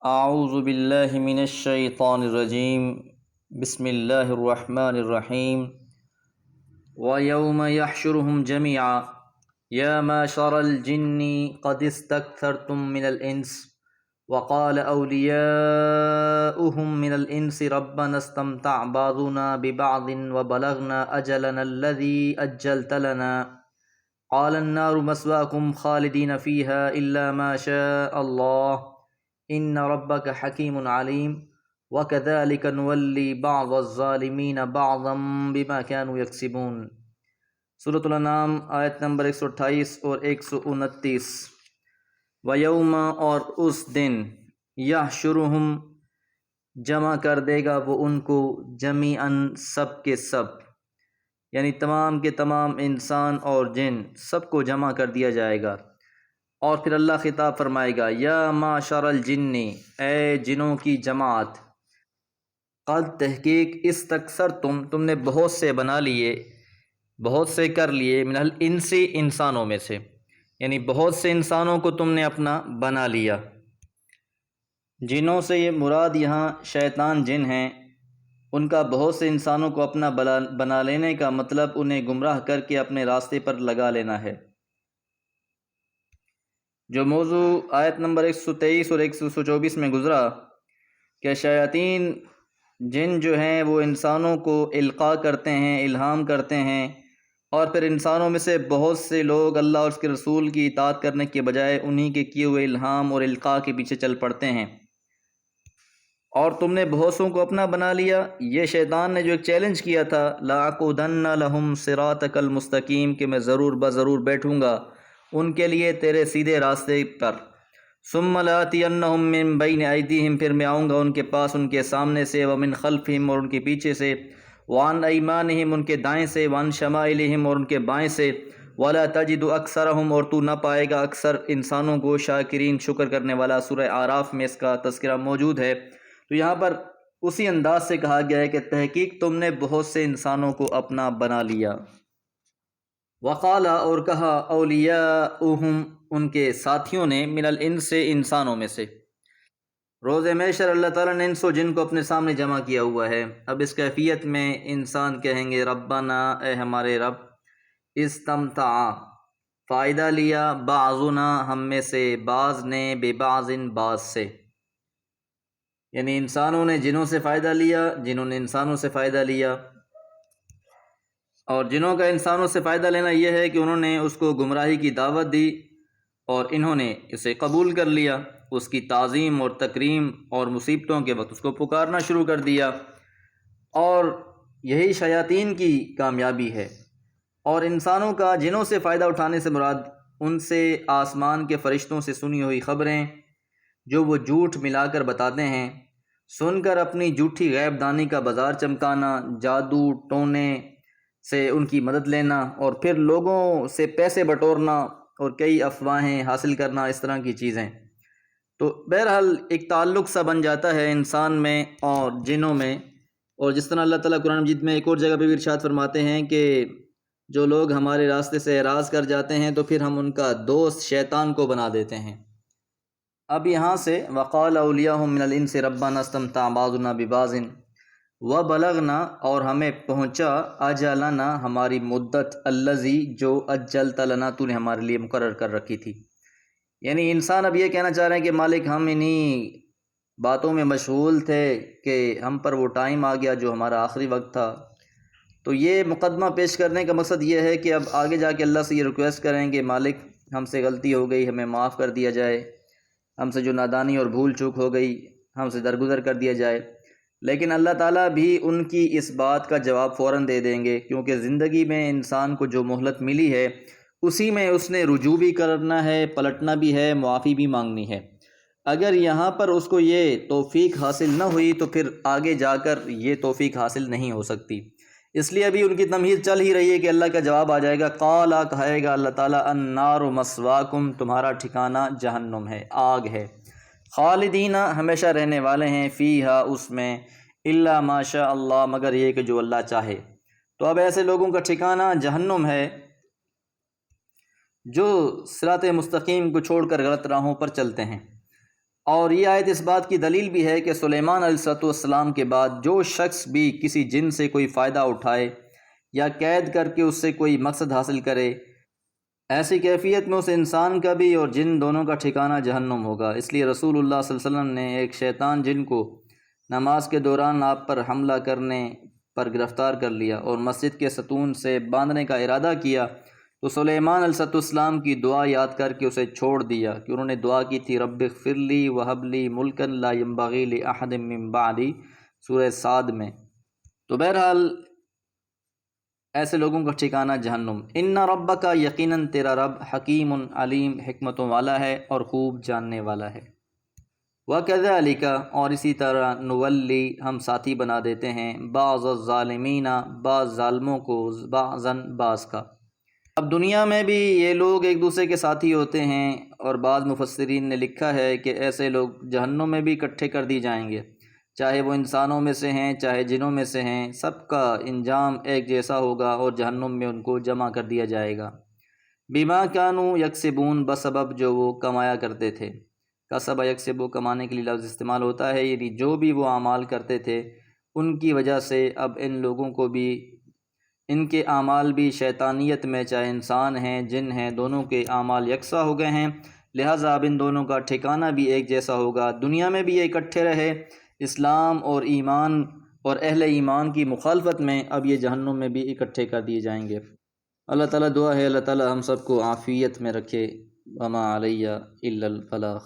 اعوذ باللہ من الشیطان الرجیم بسم اللہ الرحمن الرحیم وَيَوْمَ يَحْشُرُهُمْ جَمِيعًا يَا مَعْشَرَ الْجِنِّ قَدِ اسْتَكْثَرْتُم مِّنَ الْإِنسِ وَقَالَ أَوْلِيَاؤُهُم مِّنَ الْإِنسِ رَبَّنَا اسْتَمْتَعَ بَعْضُنَا بِبَعْضٍ وَبَلَغْنَا أَجَلَنَا الَّذِي أَجَّلْتَ لَنَا قَالَ النَّارُ مَثْوَاكُمْ خَالِدِينَ فِيهَا إِلَّا مَا شَاءَ اللَّهُ إِنَّ رَبَّكَ حَكِيمٌ عَلِيمٌ وَكَذَلِكَ نُوَلِّي بَعْضَ الظَّالِمِينَ بَعْضًا بِمَا كَانُوا يَكْسِبُونَ۔ سورۃ الانعام آیت نمبر 128 اور 129۔ وَيَوْمَ اور اس دن یحشرہم جمع کر دے گا وہ ان کو جمیعاً سب کے سب، یعنی تمام کے تمام انسان اور جن سب کو جمع کر دیا جائے گا، اور پھر اللہ خطاب فرمائے گا یا معشر الجن، اے جنوں کی جماعت، قد تحقیق تم نے بہت سے بنا لیے، بہت سے کر لیے، من الانس انسانوں میں سے، یعنی بہت سے انسانوں کو تم نے اپنا بنا لیا۔ جنوں سے یہ مراد یہاں شیطان جن ہیں، ان کا بہت سے انسانوں کو اپنا بنا لینے کا مطلب انہیں گمراہ کر کے اپنے راستے پر لگا لینا ہے، جو موضوع آیت نمبر 123 اور 124 میں گزرا کہ شیاطین جن جو ہیں وہ انسانوں کو القاء کرتے ہیں، الہام کرتے ہیں، اور پھر انسانوں میں سے بہت سے لوگ اللہ اور اس کے رسول کی اطاعت کرنے کے بجائے انہی کے کیے ہوئے الہام اور القاء کے پیچھے چل پڑتے ہیں، اور تم نے بہت سوں کو اپنا بنا لیا۔ یہ شیطان نے جو ایک چیلنج کیا تھا، لَأَقْعُدَنَّ لَهُمْ صِرَاطَكَ الْمُسْتَقِيمَ، کہ میں ضرور بیٹھوں گا ان کے لیے تیرے سیدھے راستے پر، ثُمَّ لَآتِيَنَّهُم مِّن بَيْنِ أَيْدِيهِمْ، پھر میں آؤں گا ان کے پاس ان کے سامنے سے، وَمِن خَلْفِهِمْ، اور ان کے پیچھے سے، وَعَنْ أَيْمَانِهِمْ، ان کے دائیں سے، وَعَنْ شَمَائِلِهِمْ، اور ان کے بائیں سے، وَلَا تَجِدُ أَكْثَرَهُمْ، اور تو نہ پائے گا اکثر انسانوں کو شاکرین، شکر کرنے والا۔ سورہ اعراف میں اس کا تذکرہ موجود ہے۔ تو یہاں پر اسی انداز سے کہا گیا ہے کہ تحقیق تم نے بہت سے انسانوں کو اپنا بنا لیا۔ وقال، اور کہا، اولیاؤہم، ان کے ساتھیوں نے، من الانس، انسانوں میں سے۔ روز محشر اللہ تعالیٰ نے انس و جن کو اپنے سامنے جمع کیا ہوا ہے۔ اب اس کیفیت میں انسان کہیں گے ربنا، اے ہمارے رب، استمتع، فائدہ لیا، بعضنا، ہم میں سے، بعض نے، ببعض، بعض سے، یعنی انسانوں نے جنوں سے فائدہ لیا، جنہوں نے انسانوں سے فائدہ لیا۔ اور جنوں کا انسانوں سے فائدہ لینا یہ ہے کہ انہوں نے اس کو گمراہی کی دعوت دی اور انہوں نے اسے قبول کر لیا، اس کی تعظیم اور تکریم اور مصیبتوں کے وقت اس کو پکارنا شروع کر دیا، اور یہی شیاطین کی کامیابی ہے۔ اور انسانوں کا جنوں سے فائدہ اٹھانے سے مراد ان سے آسمان کے فرشتوں سے سنی ہوئی خبریں جو وہ جھوٹ ملا کر بتاتے ہیں، سن کر اپنی جھوٹی غیب دانی کا بازار چمکانا، جادو ٹونے سے ان کی مدد لینا، اور پھر لوگوں سے پیسے بٹورنا اور کئی افواہیں حاصل کرنا، اس طرح کی چیزیں۔ تو بہرحال ایک تعلق سا بن جاتا ہے انسان میں اور جنوں میں۔ اور جس طرح اللہ تعالیٰ قرآن مجید میں ایک اور جگہ پہ بھی ارشاد فرماتے ہیں کہ جو لوگ ہمارے راستے سے اعراض کر جاتے ہیں تو پھر ہم ان کا دوست شیطان کو بنا دیتے ہیں۔ اب یہاں سے وقال اولیاؤہم من الانس ربنا استمتع بعضنا ببعض وبلغنا، اور ہمیں پہنچا، اجلنا، ہماری مدت، الذی، جو، اجلت لنا، تو نے ہمارے لیے مقرر کر رکھی تھی۔ یعنی انسان اب یہ کہنا چاہ رہے ہیں کہ مالک ہم انہی باتوں میں مشغول تھے کہ ہم پر وہ ٹائم آ گیا جو ہمارا آخری وقت تھا۔ تو یہ مقدمہ پیش کرنے کا مقصد یہ ہے کہ اب آگے جا کے اللہ سے یہ ریکویسٹ کریں کہ مالک ہم سے غلطی ہو گئی، ہمیں معاف کر دیا جائے، ہم سے جو نادانی اور بھول چوک ہو گئی ہم سے درگزر کر دیا جائے۔ لیکن اللہ تعالیٰ بھی ان کی اس بات کا جواب فوراً دے دیں گے، کیونکہ زندگی میں انسان کو جو مہلت ملی ہے اسی میں اس نے رجوع بھی کرنا ہے، پلٹنا بھی ہے، معافی بھی مانگنی ہے۔ اگر یہاں پر اس کو یہ توفیق حاصل نہ ہوئی تو پھر آگے جا کر یہ توفیق حاصل نہیں ہو سکتی۔ اس لیے ابھی ان کی تمہید چل ہی رہی ہے کہ اللہ کا جواب آ جائے گا، قالا، کہے گا اللہ تعالیٰ، النار مسواکم، تمہارا ٹھکانہ جہنم ہے، آگ ہے، خالدین، ہمیشہ رہنے والے ہیں، فیہا، اس میں، الا ما شاء اللہ، مگر یہ کہ جو اللہ چاہے۔ تو اب ایسے لوگوں کا ٹھکانہ جہنم ہے جو صراط مستقیم کو چھوڑ کر غلط راہوں پر چلتے ہیں۔ اور یہ آیت اس بات کی دلیل بھی ہے کہ سلیمان علیہ السلام کے بعد جو شخص بھی کسی جن سے کوئی فائدہ اٹھائے یا قید کر کے اس سے کوئی مقصد حاصل کرے، ایسی کیفیت میں اس انسان کا بھی اور جن دونوں کا ٹھکانہ جہنم ہوگا۔ اس لیے رسول اللہ صلی اللہ علیہ وسلم نے ایک شیطان جن کو نماز کے دوران آپ پر حملہ کرنے پر گرفتار کر لیا اور مسجد کے ستون سے باندھنے کا ارادہ کیا، تو سلیمان علیہ السلام کی دعا یاد کر کے اسے چھوڑ دیا کہ انہوں نے دعا کی تھی رب اغفر لی وہب لی ملکا لا ینبغی لأحد من بعدی، سورہ صاد میں۔ تو بہرحال ایسے لوگوں کا ٹھکانہ جہنم۔ ان ربک، یقیناً تیرا رب حکیم علیم، حکمتوں والا ہے اور خوب جاننے والا ہے۔ وَكَذَلِكَ، اور اسی طرح نولی، ہم ساتھی بنا دیتے ہیں، بعض الظالمین، بعض ظالموں کو، بعضاً بعض کا۔ اب دنیا میں بھی یہ لوگ ایک دوسرے کے ساتھی ہوتے ہیں، اور بعض مفسرین نے لکھا ہے کہ ایسے لوگ جہنم میں بھی اکٹھے کر دی جائیں گے، چاہے وہ انسانوں میں سے ہیں چاہے جنوں میں سے ہیں، سب کا انجام ایک جیسا ہوگا اور جہنم میں ان کو جمع کر دیا جائے گا۔ بما کانوا یکسبون، بسبب جو وہ کمایا کرتے تھے۔ کسب یکسب، کمانے کے لیے لفظ استعمال ہوتا ہے، یعنی جو بھی وہ اعمال کرتے تھے ان کی وجہ سے اب ان لوگوں کو بھی ان کے اعمال بھی شیطانیت میں، چاہے انسان ہیں جن ہیں، دونوں کے اعمال یکساں ہو گئے ہیں، لہٰذا اب ان دونوں کا ٹھکانہ بھی ایک جیسا ہوگا۔ دنیا میں بھی یہ اکٹھے رہے اسلام اور ایمان اور اہل ایمان کی مخالفت میں، اب یہ جہنم میں بھی اکٹھے کر دیے جائیں گے۔ اللہ تعالیٰ دعا ہے اللہ تعالیٰ ہم سب کو عافیت میں رکھے۔ وما علیہ الا البلاغ۔